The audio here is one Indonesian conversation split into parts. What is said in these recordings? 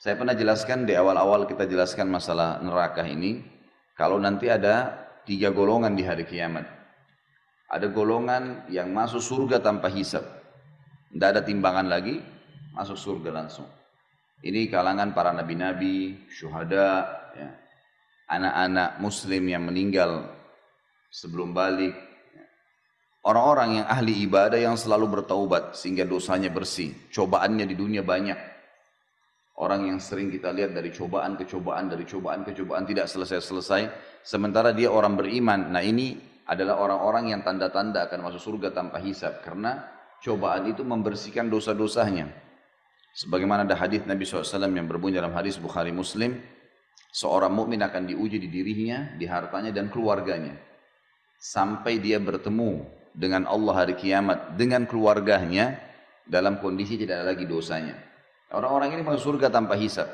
Saya pernah jelaskan di awal-awal kita jelaskan masalah neraka ini, kalau nanti ada 3 golongan di hari kiamat. Ada golongan yang masuk surga tanpa hisab. Tidak ada timbangan lagi, masuk surga langsung. Ini kalangan para nabi-nabi, syuhada, ya, anak-anak muslim yang meninggal sebelum balik. Orang-orang yang ahli ibadah yang selalu bertaubat sehingga dosanya bersih. Cobaannya di dunia banyak. Orang yang sering kita lihat dari cobaan ke cobaan, dari cobaan ke cobaan tidak selesai-selesai. Sementara dia orang beriman. Nah ini adalah orang-orang yang tanda-tanda akan masuk surga tanpa hisab. Karena cobaan itu membersihkan dosa-dosanya. Sebagaimana ada hadis Nabi SAW yang berbunyi dalam hadis Bukhari Muslim. Seorang mukmin akan diuji di dirinya, di hartanya dan keluarganya. Sampai dia bertemu dengan Allah hari kiamat, dengan keluarganya, dalam kondisi tidak ada lagi dosanya. Orang-orang ini masuk surga tanpa hisab.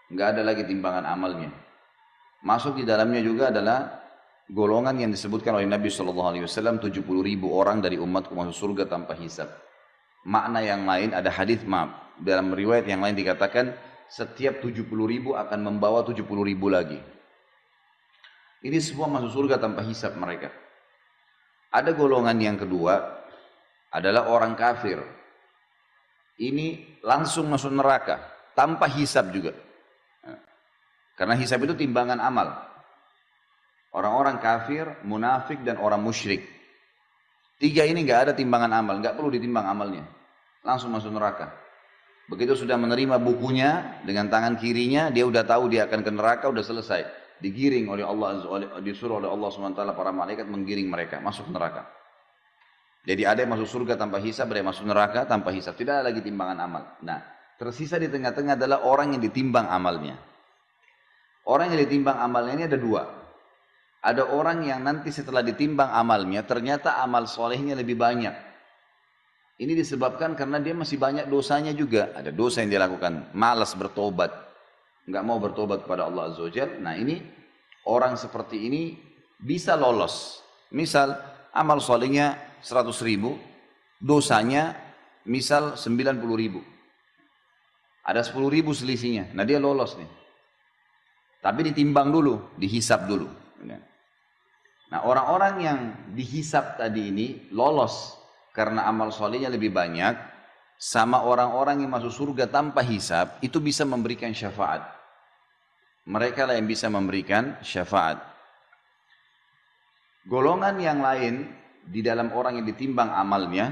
Nggak ada lagi timbangan amalnya. Masuk di dalamnya juga adalah golongan yang disebutkan oleh Nabi SAW, 70.000 orang dari umatku masuk surga tanpa hisab. Makna yang lain, ada hadis dalam riwayat yang lain dikatakan, setiap 70.000 akan membawa 70.000 lagi. Ini semua masuk surga tanpa hisab mereka. Ada golongan yang kedua, adalah orang kafir. Ini langsung masuk neraka, tanpa hisab juga. Karena hisab itu timbangan amal. Orang-orang kafir, munafik, dan orang musyrik. 3 ini nggak ada timbangan amal, nggak perlu ditimbang amalnya. Langsung masuk neraka. Begitu sudah menerima bukunya dengan tangan kirinya, dia udah tahu dia akan ke neraka, udah selesai. Digiring oleh Allah, disuruh oleh Allah SWT para malaikat menggiring mereka masuk neraka. Jadi ada yang masuk surga tanpa hisab, ada yang masuk neraka tanpa hisab. Tidak ada lagi timbangan amal. Nah, tersisa di tengah-tengah adalah orang yang ditimbang amalnya. Orang yang ditimbang amalnya ini ada 2. Ada orang yang nanti setelah ditimbang amalnya, ternyata amal solehnya lebih banyak. Ini disebabkan karena dia masih banyak dosanya juga. Ada dosa yang dia lakukan, malas bertobat, nggak mau bertobat kepada Allah Azza wa Jalla. Nah ini, orang seperti ini bisa lolos. Misal, amal solehnya 100.000, dosanya misal 90.000. Ada 10.000 selisihnya, nah dia lolos nih. Tapi ditimbang dulu, dihisap dulu. Nah orang-orang yang dihisap tadi ini lolos karena amal solehnya lebih banyak, sama orang-orang yang masuk surga tanpa hisab, itu bisa memberikan syafaat. Mereka lah yang bisa memberikan syafaat. Golongan yang lain di dalam orang yang ditimbang amalnya,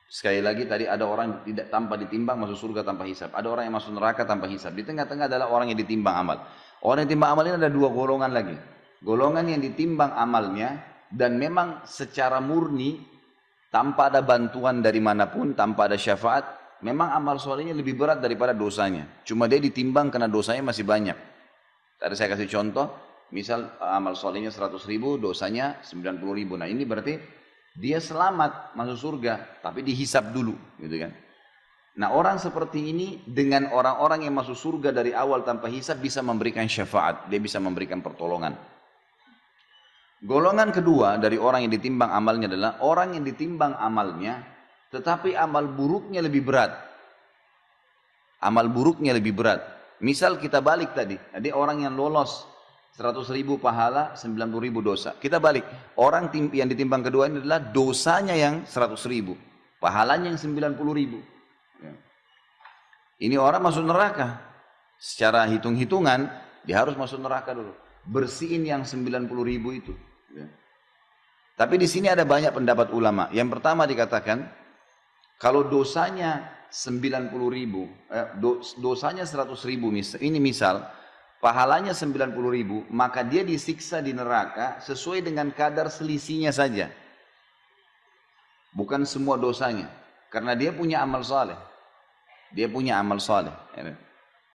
sekali lagi tadi ada orang tidak tanpa ditimbang masuk surga tanpa hisab, ada orang yang masuk neraka tanpa hisab. Di tengah-tengah adalah orang yang ditimbang amal. Orang yang ditimbang amal ini ada 2 golongan lagi. Golongan yang ditimbang amalnya dan memang secara murni tanpa ada bantuan dari manapun, tanpa ada syafaat, memang amal solehnya lebih berat daripada dosanya. Cuma dia ditimbang karena dosanya masih banyak. Tadi saya kasih contoh, misal amal solehnya 100.000, dosanya 90.000. Nah ini berarti dia selamat masuk surga, tapi dihisap dulu, gitu kan? Nah orang seperti ini dengan orang-orang yang masuk surga dari awal tanpa hisap bisa memberikan syafaat, dia bisa memberikan pertolongan. Golongan kedua dari orang yang ditimbang amalnya adalah orang yang ditimbang amalnya, tetapi amal buruknya lebih berat. Amal buruknya lebih berat. Misal kita balik tadi, ada orang yang lolos 100.000 pahala, 90.000 dosa. Kita balik, orang yang ditimbang kedua ini adalah dosanya yang 100.000, pahalanya yang 90.000. Ini orang masuk neraka. Secara hitung-hitungan, dia harus masuk neraka dulu. Bersihin yang 90.000 itu. Tapi di sini ada banyak pendapat ulama. Yang pertama dikatakan, kalau dosanya 90.000, dosanya 100.000, ini misal, pahalanya 90.000, maka dia disiksa di neraka sesuai dengan kadar selisihnya saja. Bukan semua dosanya. Karena dia punya amal saleh. Dia punya amal saleh.